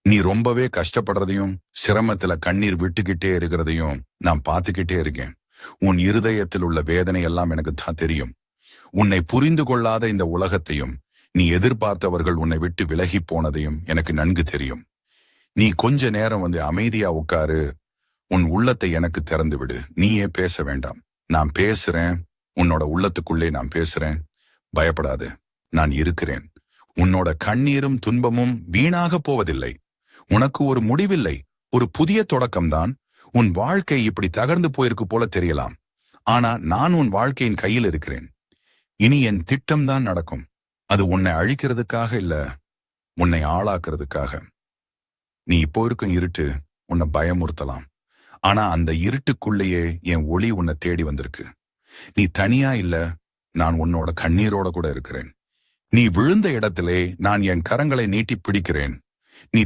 நீ ரொம்பவே கஷ்டப்படுறதையும் சிரமத்துல கண்ணீர் விட்டுக்கிட்டே இருக்கிறதையும் நான் பார்த்துக்கிட்டே இருக்கேன். உன் இருதயத்தில் உள்ள வேதனை எல்லாம் எனக்கு தான் தெரியும். உன்னை புரிந்து கொள்ளாத இந்த உலகத்தையும் நீ எதிர்பார்த்தவர்கள் உன்னை விட்டு விலகி போனதையும் எனக்கு நன்கு தெரியும். நீ கொஞ்ச நேரம் அமைதியா உட்காரு. உன் உள்ளத்தை எனக்கு திறந்து விடு. நீயே பேச வேண்டாம். நான் பேசுறேன். உன்னோட உள்ளத்துக்குள்ளே நான் பேசுறேன். பயப்படாது. நான் இருக்கிறேன். உன்னோட கண்ணீரும் துன்பமும் வீணாக போவதில்லை. உனக்கு ஒரு முடிவில்லை, ஒரு புதிய தொடக்கம்தான். உன் வாழ்க்கை இப்படி தகர்ந்து போயிருக்கு போல தெரியலாம். ஆனா நான் உன் வாழ்க்கையின் கையில் இருக்கிறேன். இனி என் திட்டம் தான் நடக்கும். அது உன்னை அழிக்கிறதுக்காக இல்ல, உன்னை ஆளாக்குறதுக்காக. நீ இப்போ இருக்கும் இருட்டு உன்னை பயமுறுத்தலாம். ஆனா அந்த இருட்டுக்குள்ளேயே என் ஒளி உன்னை தேடி வந்திருக்கு. நீ தனியா இல்ல, நான் உன்னோட கண்ணீரோட கூட இருக்கிறேன். நீ விழுந்த இடத்திலே நான் என் கரங்களை நீட்டி பிடிக்கிறேன். நீ